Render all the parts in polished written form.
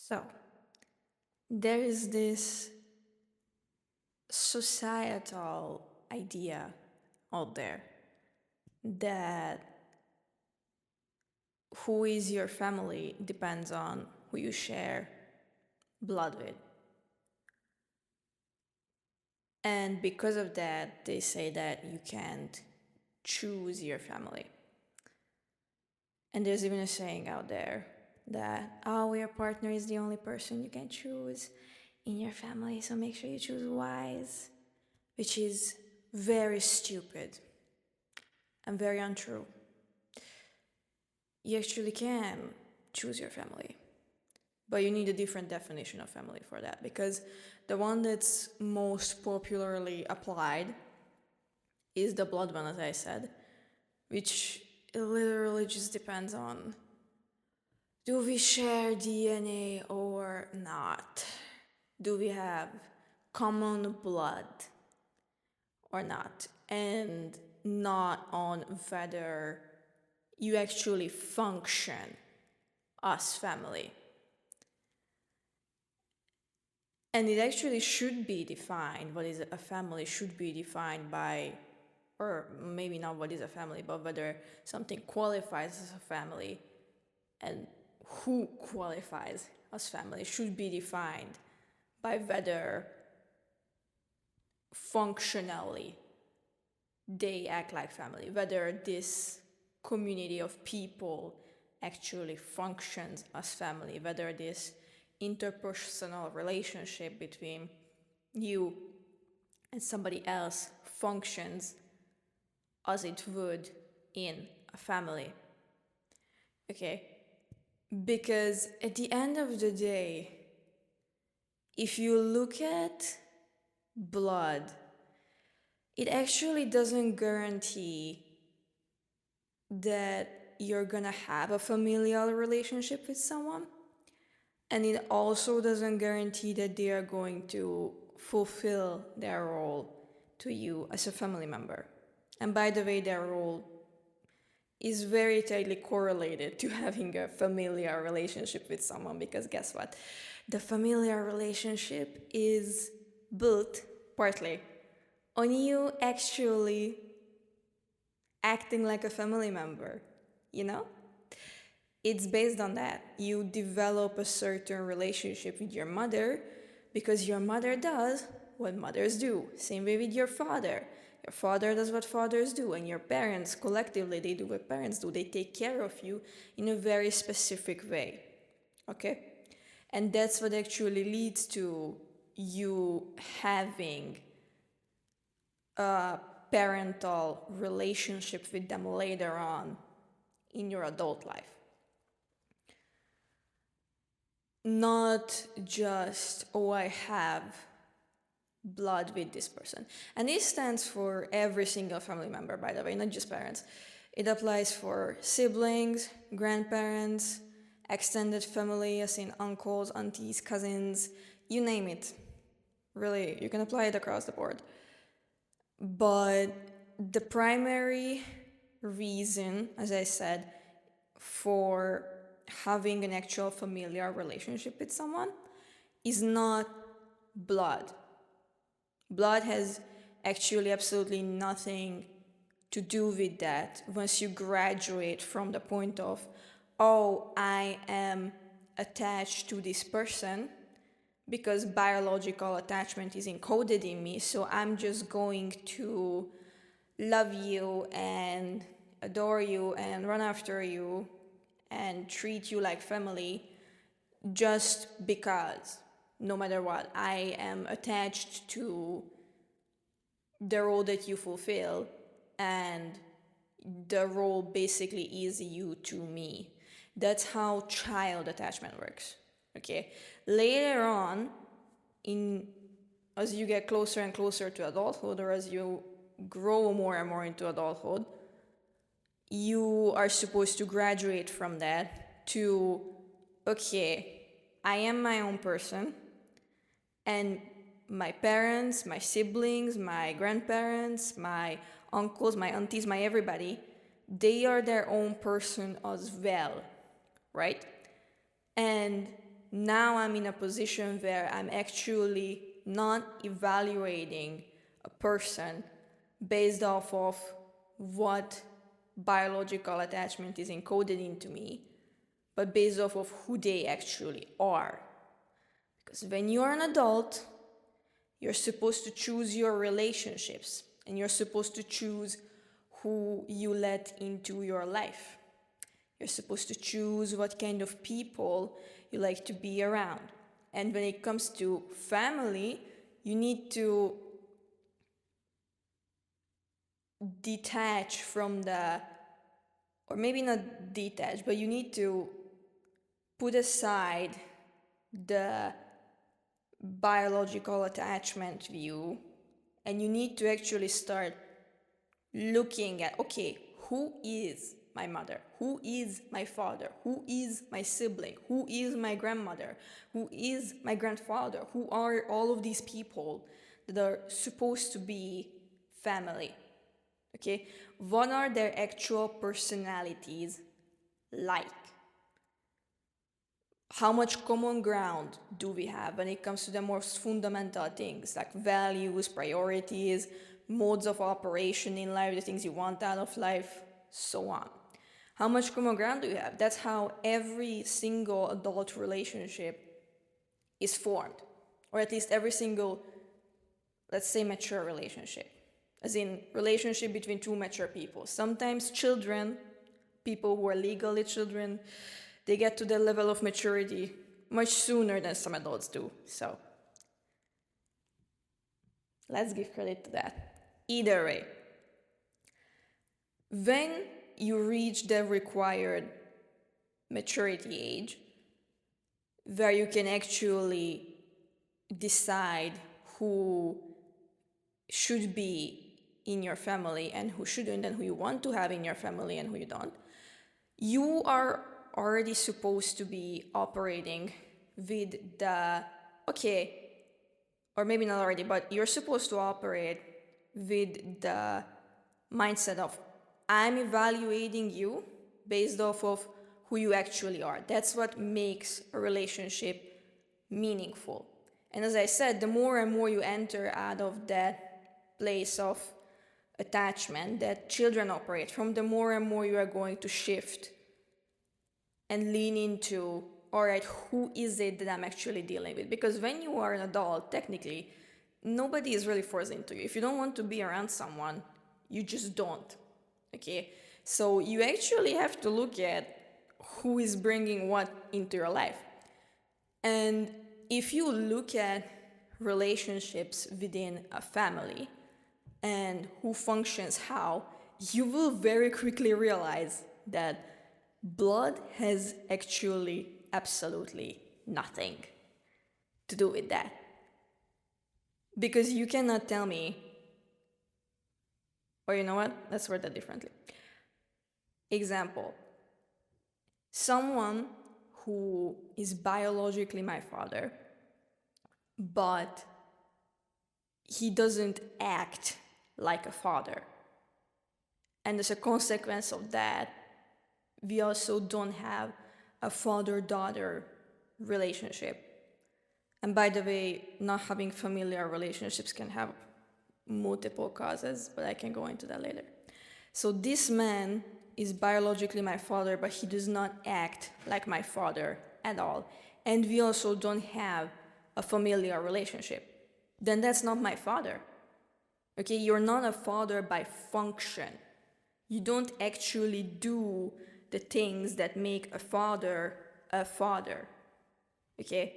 So, there is this societal idea out there that who is your family depends on who you share blood with. And because of that, they say that you can't choose your family. And there's even a saying out there that, oh, your partner is the only person you can choose in your family, so make sure you choose wise, which is very stupid and very untrue. You actually can choose your family, but you need a different definition of family for that, because the one that's most popularly applied is the blood one, as I said, which literally just depends on, do we share DNA or not? Do we have common blood or not? And not on whether you actually function as family. And it actually should be defined, what is a family should be defined by, or maybe not what is a family, but whether something qualifies as a family and who qualifies as family should be defined by whether functionally they act like family, whether this community of people actually functions as family, whether this interpersonal relationship between you and somebody else functions as it would in a family. Okay? Because at the end of the day, if you look at blood, it actually doesn't guarantee that you're gonna have a familial relationship with someone. And it also doesn't guarantee that they are going to fulfill their role to you as a family member. And by the way, their role is very tightly correlated to having a familiar relationship with someone, because guess what? The familiar relationship is built partly on you actually acting like a family member, you know? It's based on that. You develop a certain relationship with your mother because your mother does what mothers do. Same way with your father. Your father does what fathers do, and your parents collectively, they do what parents do. They take care of you in a very specific way. Okay? And that's what actually leads to you having a parental relationship with them later on in your adult life. Not just, oh, I have blood with this person. And this stands for every single family member, by the way, not just parents. It applies for siblings, grandparents, extended family, as in uncles, aunties, cousins, you name it. Really, you can apply it across the board. But the primary reason, as I said, for having an actual familiar relationship with someone is not blood. Blood has actually absolutely nothing to do with that once you graduate from the point of, oh, I am attached to this person because biological attachment is encoded in me, so I'm just going to love you and adore you and run after you and treat you like family just because, no matter what, I am attached to the role that you fulfill, and the role basically is you to me. That's how child attachment works. Okay? Later on, as you get closer and closer to adulthood, or as you grow more and more into adulthood, you are supposed to graduate from that to, okay, I am my own person, and my parents, my siblings, my grandparents, my uncles, my aunties, my everybody, they are their own person as well, right? And now I'm in a position where I'm actually not evaluating a person based off of what biological attachment is encoded into me, but based off of who they actually are. Because when you're an adult, you're supposed to choose your relationships, and you're supposed to choose who you let into your life. You're supposed to choose what kind of people you like to be around. And when it comes to family, you need to detach from or maybe not detach, but you need to put aside the biological attachment view, and you need to actually start looking at, okay, who is my mother? Who is my father? Who is my sibling? Who is my grandmother? Who is my grandfather? Who are all of these people that are supposed to be family? Okay, what are their actual personalities like? How much common ground do we have when it comes to the most fundamental things like values, priorities, modes of operation in life, the things you want out of life, so on? How much common ground do you have? That's how every single adult relationship is formed, or at least every single, let's say, mature relationship, as in relationship between two mature people. Sometimes children, people who are legally children, they get to the level of maturity much sooner than some adults do. So let's give credit to that. Either way, when you reach the required maturity age, where you can actually decide who should be in your family and who shouldn't, and who you want to have in your family and who you don't, you are already supposed to be operating with or maybe not already, but you're supposed to operate with the mindset of, I'm evaluating you based off of who you actually are. That's what makes a relationship meaningful. And as I said, the more and more you enter out of that place of attachment that children operate from, the more and more you are going to shift and lean into, all right, who is it that I'm actually dealing with? Because when you are an adult, technically, nobody is really forced into you. If you don't want to be around someone, you just don't. Okay? So you actually have to look at who is bringing what into your life. And if you look at relationships within a family and who functions how, you will very quickly realize that blood has actually absolutely nothing to do with that. Because you cannot tell me, or you know what, let's word that differently. Example, someone who is biologically my father, but he doesn't act like a father. And as a consequence of that, we also don't have a father-daughter relationship. And by the way, not having familiar relationships can have multiple causes, but I can go into that later. So this man is biologically my father, but he does not act like my father at all. And we also don't have a familiar relationship. Then that's not my father. Okay, you're not a father by function. You don't actually do the things that make a father a father. Okay?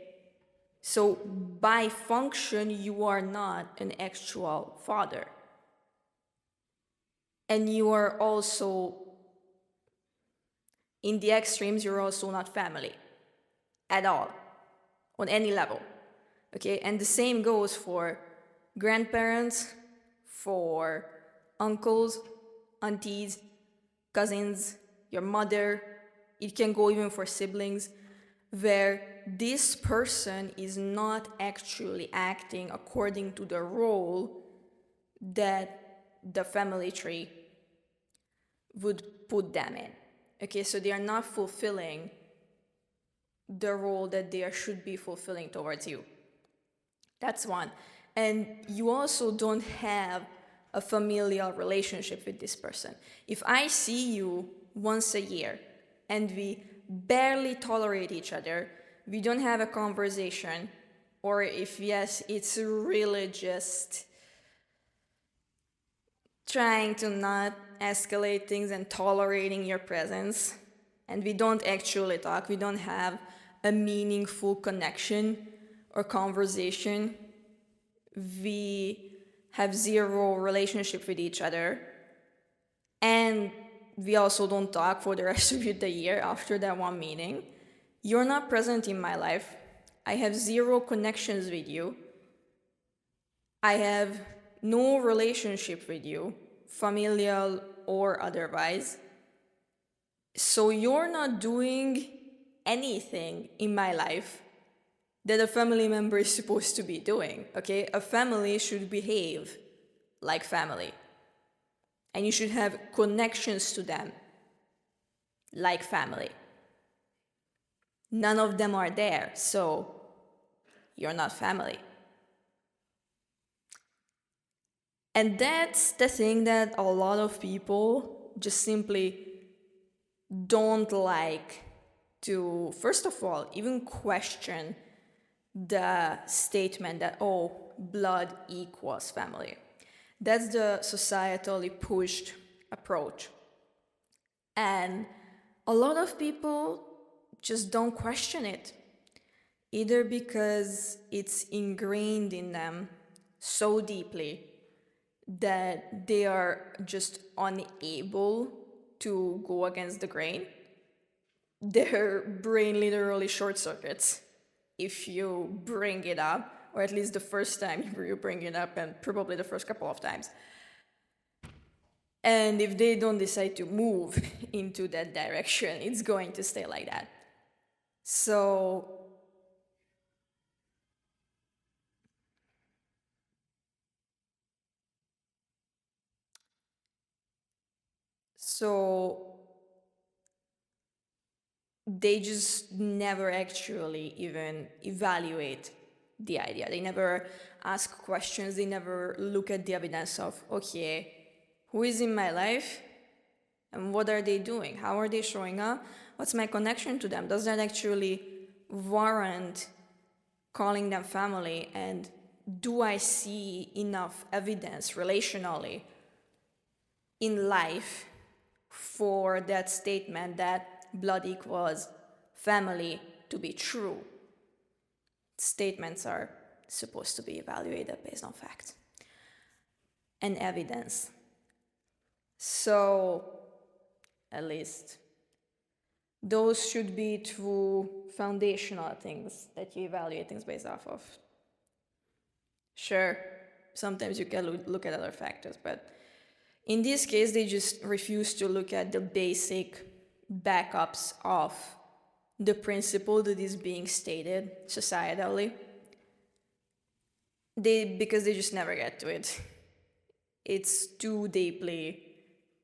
So by function, you are not an actual father. And you are also, in the extremes, you're also not family at all, on any level. Okay? And the same goes for grandparents, for uncles, aunties, cousins, your mother. It can go even for siblings, where this person is not actually acting according to the role that the family tree would put them in. Okay, so they are not fulfilling the role that they should be fulfilling towards you. That's one. And you also don't have a familial relationship with this person. If I see you once a year and we barely tolerate each other, we don't have a conversation, or if yes, it's really just trying to not escalate things and tolerating your presence, and we don't actually talk, we don't have a meaningful connection or conversation, we have zero relationship with each other, and we also don't talk for the rest of the year after that one meeting, you're not present in my life. I have zero connections with you. I have no relationship with you, familial or otherwise. So you're not doing anything in my life that a family member is supposed to be doing, okay? A family should behave like family. And you should have connections to them like family. None of them are there, so you're not family. And that's the thing that a lot of people just simply don't like to, first of all, even question the statement that, oh, blood equals family. That's the societally pushed approach. And a lot of people just don't question it, either because it's ingrained in them so deeply that they are just unable to go against the grain. Their brain literally short circuits if you bring it up, or at least the first time you bring it up, and probably the first couple of times. And if they don't decide to move into that direction, it's going to stay like that. So they just never actually even evaluate the idea. They never ask questions. They never look at the evidence of, okay, who is in my life and what are they doing? How are they showing up? What's my connection to them? Does that actually warrant calling them family? And do I see enough evidence relationally in life for that statement that blood equals family to be true? Statements are supposed to be evaluated based on fact and evidence. So, at least, those should be two foundational things that you evaluate things based off of. Sure, sometimes you can look at other factors, but in this case, they just refuse to look at the basic backups of the principle that is being stated societally. Because they just never get to it. It's too deeply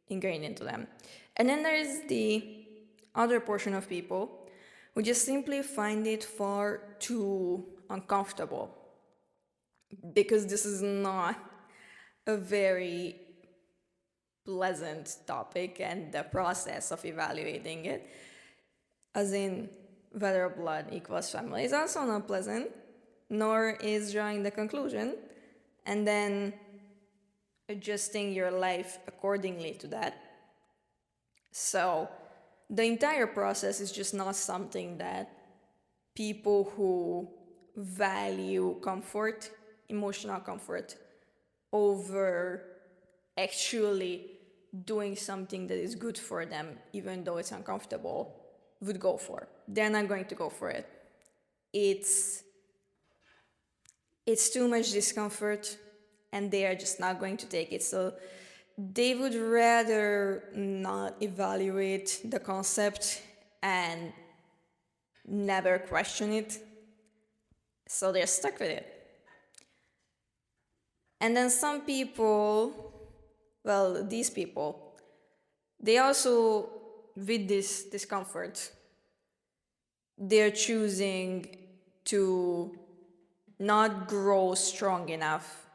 ingrained into them. And then there is the other portion of people who just simply find it far too uncomfortable, because this is not a very pleasant topic, and the process of evaluating it, as in whether blood equals family, is also not pleasant, nor is drawing the conclusion and then adjusting your life accordingly to that. So the entire process is just not something that people who value comfort, emotional comfort, over actually doing something that is good for them, even though it's uncomfortable, would go for. They're not going to go for it. It's too much discomfort, and they are just not going to take it. So they would rather not evaluate the concept and never question it. So they're stuck with it. And then some people, well, these people, they also, with this discomfort, they're choosing to not grow strong enough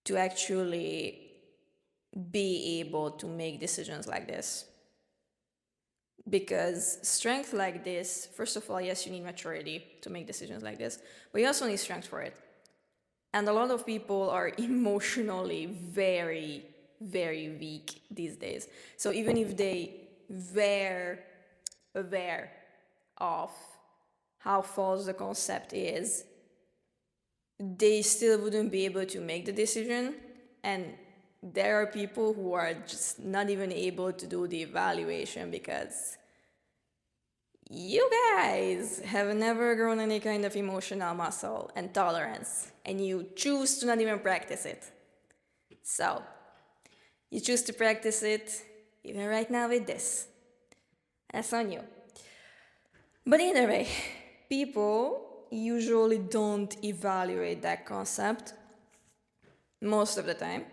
to actually be able to make decisions like this. Because strength like this, first of all, yes, you need maturity to make decisions like this, but you also need strength for it. And a lot of people are emotionally very, very weak these days. So even if they were aware of how false the concept is, they still wouldn't be able to make the decision. And there are people who are just not even able to do the evaluation because you guys have never grown any kind of emotional muscle and tolerance, and you choose to not even practice it. So, you choose to practice it even right now with this. That's on you. But either way, people usually don't evaluate that concept most of the time.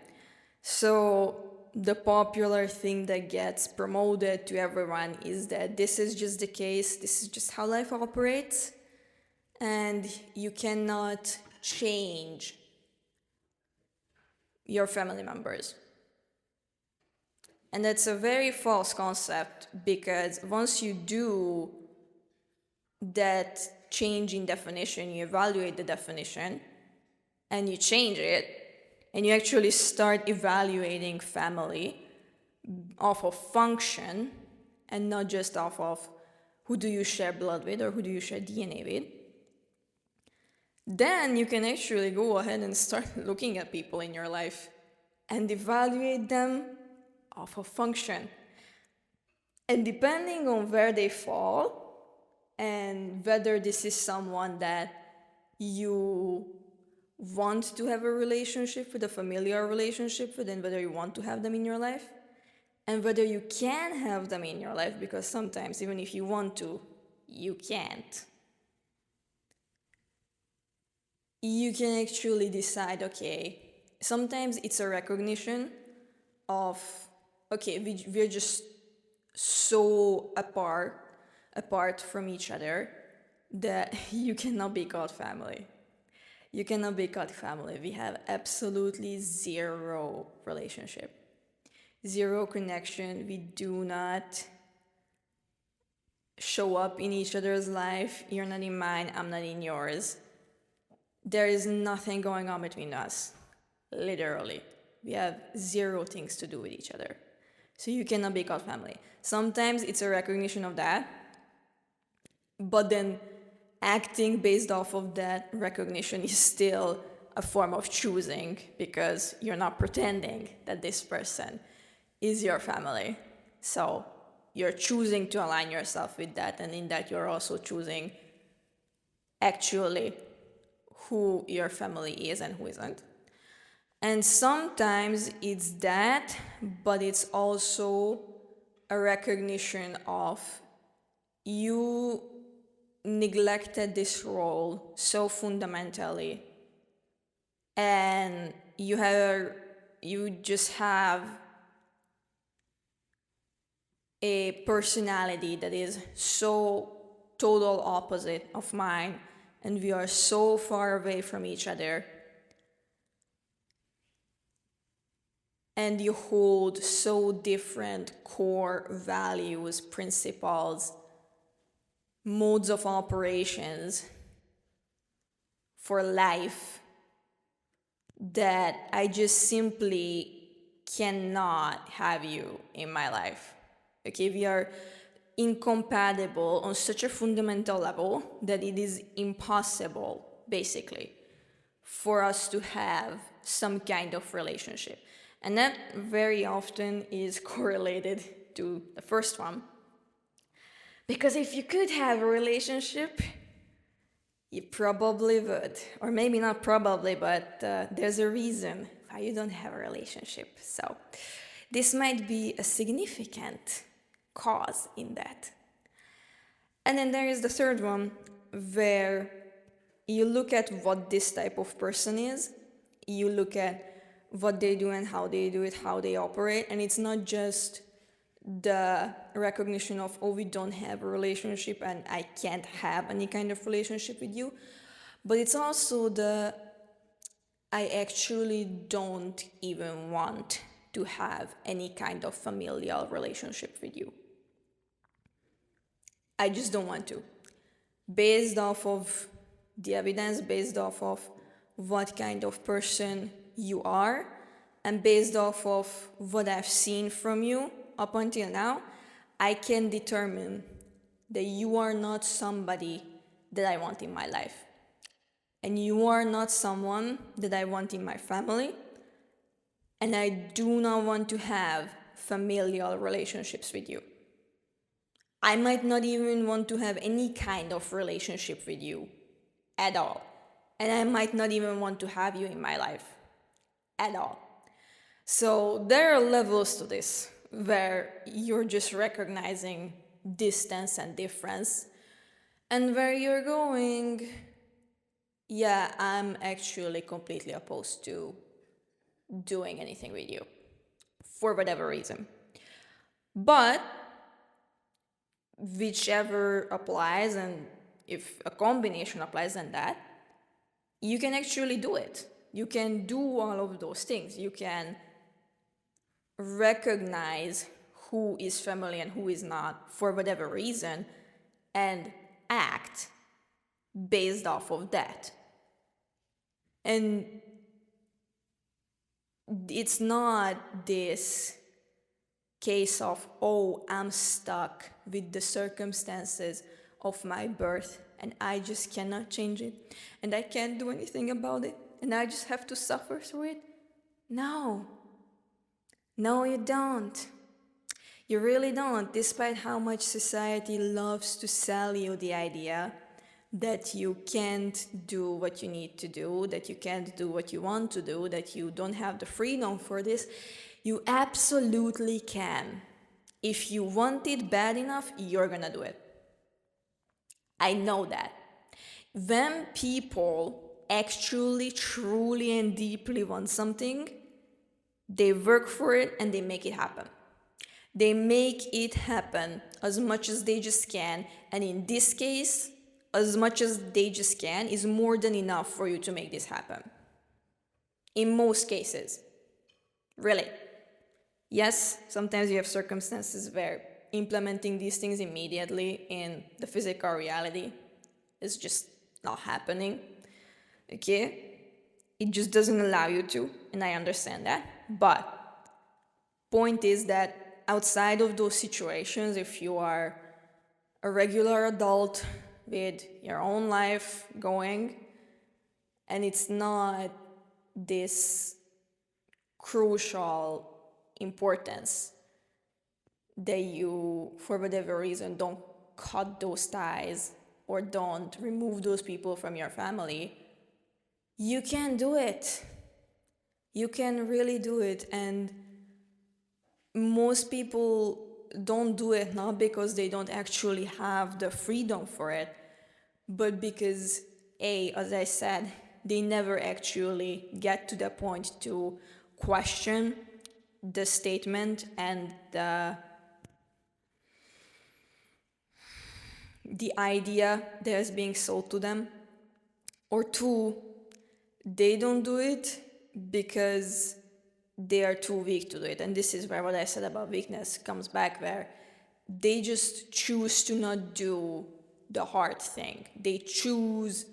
So the popular thing that gets promoted to everyone is that this is just the case, this is just how life operates, and you cannot change your family members. And that's a very false concept, because once you do that change in definition, you evaluate the definition and you change it, and you actually start evaluating family off of function and not just off of who do you share blood with or who do you share DNA with, then you can actually go ahead and start looking at people in your life and evaluate them off of function. And depending on where they fall and whether this is someone that you want to have a relationship with, a familiar relationship with, and whether you want to have them in your life, and whether you can have them in your life, because sometimes even if you want to, you can't. You can actually decide, okay, sometimes it's a recognition of, okay, we're just so apart from each other that you cannot be called family. You cannot be called family. We have absolutely zero relationship, zero connection. We do not show up in each other's life. You're not in mine, I'm not in yours. There is nothing going on between us, literally. We have zero things to do with each other. So you cannot be called family. Sometimes it's a recognition of that, but then acting based off of that recognition is still a form of choosing, because you're not pretending that this person is your family. So you're choosing to align yourself with that, and in that you're also choosing actually who your family is and who isn't. And sometimes it's that, but it's also a recognition of you neglected this role so fundamentally, and you just have a personality that is so total opposite of mine, and we are so far away from each other, and you hold so different core values, principles, modes of operations for life, that I just simply cannot have you in my life. Okay, we are incompatible on such a fundamental level that it is impossible, basically, for us to have some kind of relationship. And that very often is correlated to the first one. Because if you could have a relationship, you probably would. Or maybe not probably, but there's a reason why you don't have a relationship. So this might be a significant cause in that. And then there is the third one, where you look at what this type of person is, you look at what they do and how they do it, how they operate, and it's not just the recognition of, oh, we don't have a relationship and I can't have any kind of relationship with you, but it's also the I actually don't even want to have any kind of familial relationship with you. I just don't want to. Based off of the evidence, based off of what kind of person you are, and based off of what I've seen from you up until now, I can determine that you are not somebody that I want in my life. And you are not someone that I want in my family. And I do not want to have familial relationships with you. I might not even want to have any kind of relationship with you at all. And I might not even want to have you in my life at all. So there are levels to this where you're just recognizing distance and difference, and where you're going, yeah, I'm actually completely opposed to doing anything with you for whatever reason. But whichever applies, and if a combination applies, then that, you can actually do it. You can do all of those things. You can recognize who is family and who is not for whatever reason and act based off of that. And it's not this case of, oh, I'm stuck with the circumstances of my birth and I just cannot change it and I can't do anything about it and I just have to suffer through it. No, you don't. You really don't, despite how much society loves to sell you the idea that you can't do what you need to do, that you can't do what you want to do, that you don't have the freedom for this. You absolutely can. If you want it bad enough, you're gonna do it. I know that. When people actually, truly, and deeply want something, they work for it and they make it happen. They make it happen as much as they just can, and in this case, as much as they just can is more than enough for you to make this happen. In most cases. Really. Yes, sometimes you have circumstances where implementing these things immediately in the physical reality is just not happening. Okay? It just doesn't allow you to, and I understand that. But point is that outside of those situations, if you are a regular adult with your own life going, and it's not this crucial importance that you, for whatever reason, don't cut those ties or don't remove those people from your family, you can do it. You can really do it. And most people don't do it not because they don't actually have the freedom for it, but because, as I said, they never actually get to the point to question the statement and the idea that is being sold to them. Or two, they don't do it because they are too weak to do it. And this is where what I said about weakness comes back, where they just choose to not do the hard thing. They choose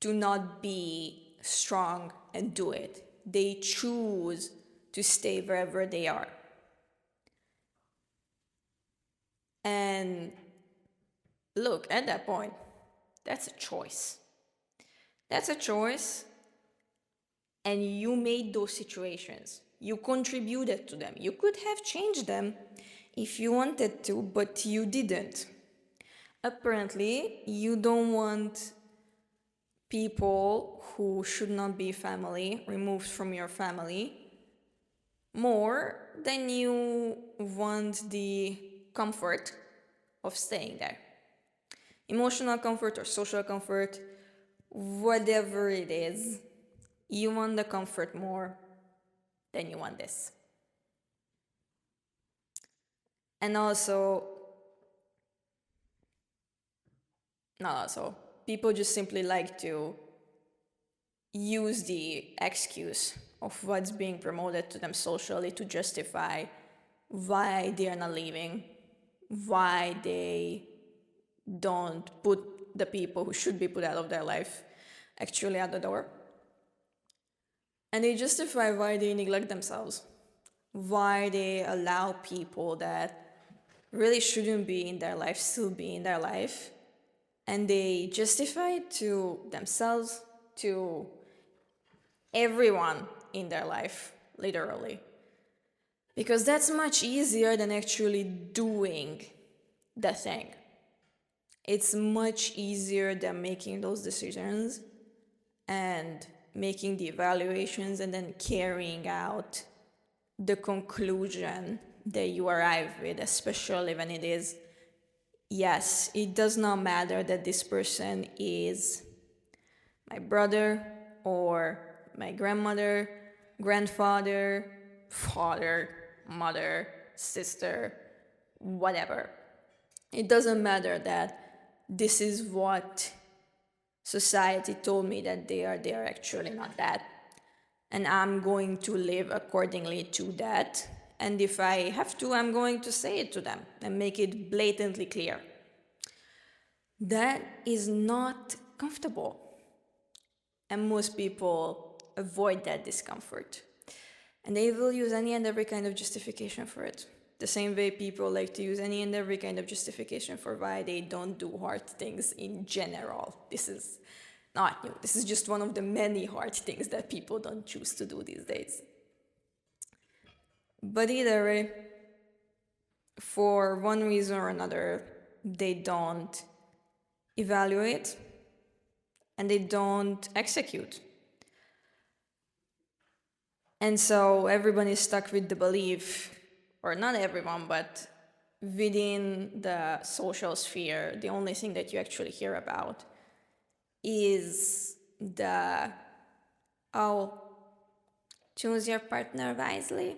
to not be strong and do it. They choose to stay wherever they are. And look, at that point, that's a choice. That's a choice. And you made those situations. You contributed to them. You could have changed them if you wanted to, but you didn't. Apparently, you don't want people who should not be family removed from your family more than you want the comfort of staying there. Emotional comfort or social comfort, whatever it is, you want the comfort more than you want this. And also, not also, people just simply like to use the excuse of what's being promoted to them socially to justify why they are not leaving, why they don't put the people who should be put out of their life actually at the door. And they justify why they neglect themselves, why they allow people that really shouldn't be in their life still be in their life. And they justify it to themselves, to everyone in their life, literally. Because that's much easier than actually doing the thing. It's much easier than making those decisions and making the evaluations and then carrying out the conclusion that you arrive with, especially when it is, yes, it does not matter that this person is my brother or my grandmother, grandfather, father, mother, sister, whatever. It doesn't matter that this is what society told me that they are actually not that. And I'm going to live accordingly to that. And if I have to, I'm going to say it to them and make it blatantly clear. That is not comfortable. And most people avoid that discomfort. And they will use any and every kind of justification for it. The same way people like to use any and every kind of justification for why they don't do hard things in general. This is not new. This is just one of the many hard things that people don't choose to do these days. But either way, for one reason or another, they don't evaluate and they don't execute. And so everyone is stuck with the belief, or not everyone, but within the social sphere, the only thing that you actually hear about is choose your partner wisely.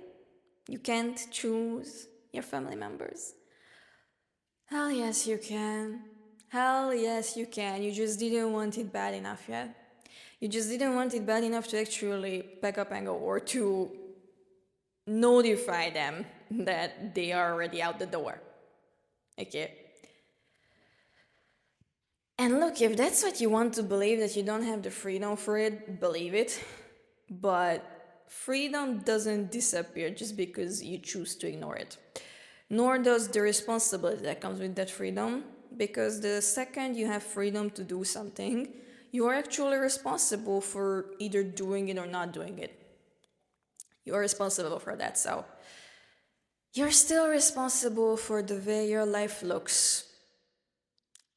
You can't choose your family members. Hell yes, you can. Hell yes, you can. You just didn't want it bad enough yet. You just didn't want it bad enough to actually pack up and go, or to notify them that they are already out the door. Okay? And look, if that's what you want to believe, that you don't have the freedom for it, believe it. But freedom doesn't disappear just because you choose to ignore it. Nor does the responsibility that comes with that freedom, because the second you have freedom to do something, you are actually responsible for either doing it or not doing it. You are responsible for that, so you're still responsible for the way your life looks,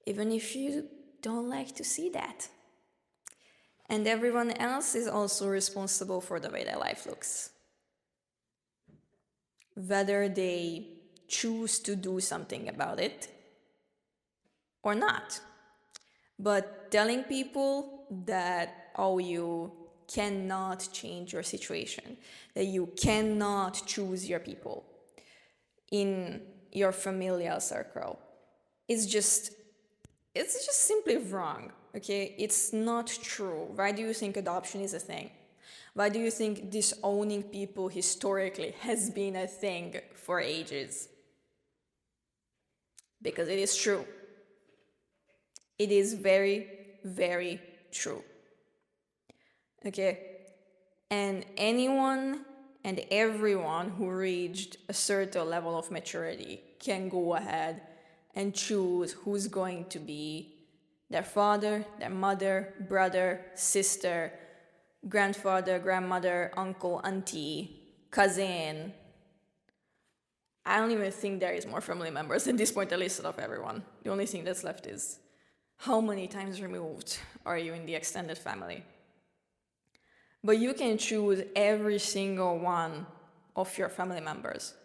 even if you don't like to see that. And everyone else is also responsible for the way their life looks. Whether they choose to do something about it or not. But telling people that, oh, you cannot change your situation, that you cannot choose your people in your familial circle, it's just simply wrong, okay? It's not true. Why do you think adoption is a thing? Why do you think disowning people historically has been a thing for ages? Because it is true. It is very, very true. Okay? And anyone and everyone who reached a certain level of maturity can go ahead and choose who's going to be their father, their mother, brother, sister, grandfather, grandmother, uncle, auntie, cousin. I don't even think there is more family members at this point, at least of everyone. The only thing that's left is how many times removed are you in the extended family? But you can choose every single one of your family members,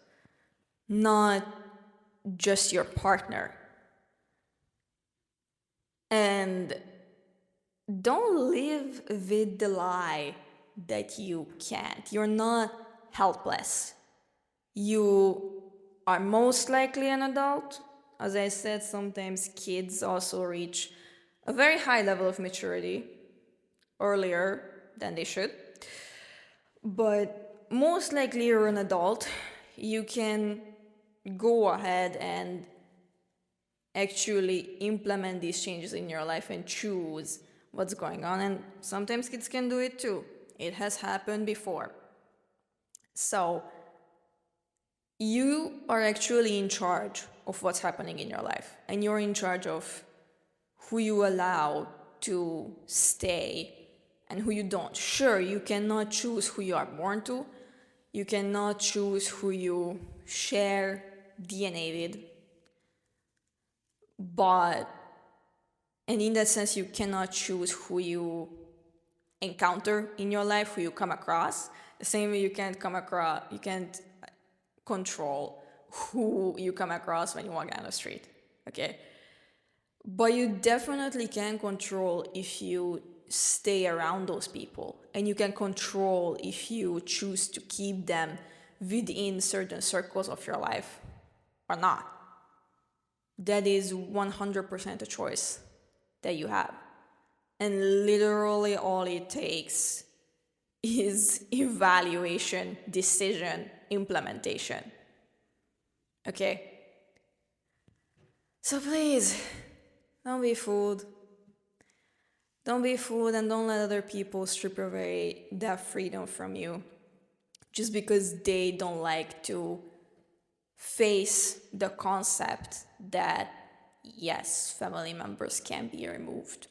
not just your partner. And don't live with the lie that you can't. You're not helpless. You are most likely an adult. As I said, sometimes kids also reach a very high level of maturity earlier than they should. But most likely you're an adult. You can go ahead and actually implement these changes in your life and choose what's going on. And sometimes kids can do it too. It has happened before. So you are actually in charge of what's happening in your life, and you're in charge of who you allow to stay and who you don't. Sure, you cannot choose who you are born to. You cannot choose who you share DNA with. But, and in that sense, you cannot choose who you encounter in your life, who you come across. The same way you can't control who you come across when you walk down the street, okay? But you definitely can control if you stay around those people, and you can control if you choose to keep them within certain circles of your life or not. That is 100% a choice that you have. And literally all it takes is evaluation, decision, implementation. Okay? So please, don't be fooled. Don't be fooled, and don't let other people strip away that freedom from you just because they don't like to face the concept that, yes, family members can be removed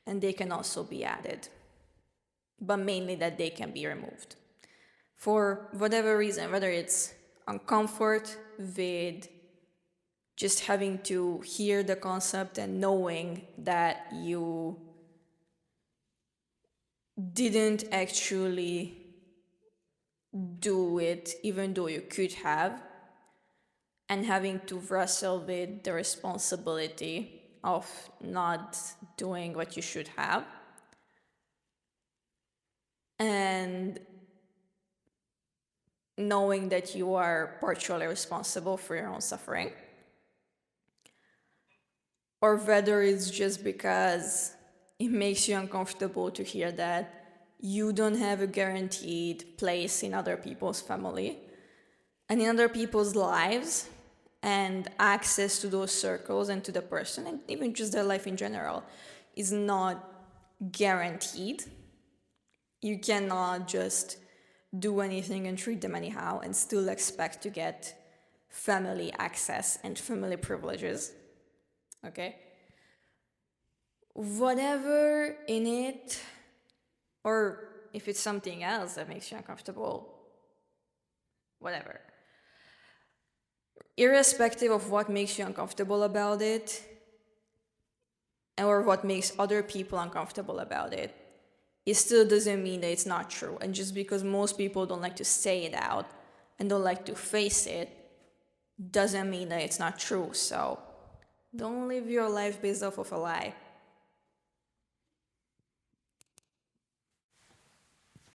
and they can also be added, but mainly that they can be removed for whatever reason, whether it's uncomfort with just having to hear the concept and knowing that you didn't actually do it even though you could have, and having to wrestle with the responsibility of not doing what you should have, and knowing that you are partially responsible for your own suffering, or whether it's just because it makes you uncomfortable to hear that you don't have a guaranteed place in other people's family and in other people's lives, and access to those circles and to the person and even just their life in general is not guaranteed. You cannot just do anything and treat them anyhow and still expect to get family access and family privileges. Okay? Whatever in it, or if it's something else that makes you uncomfortable, whatever. Irrespective of what makes you uncomfortable about it, or what makes other people uncomfortable about it, it still doesn't mean that it's not true. And just because most people don't like to say it out and don't like to face it, doesn't mean that it's not true. So don't live your life based off of a lie.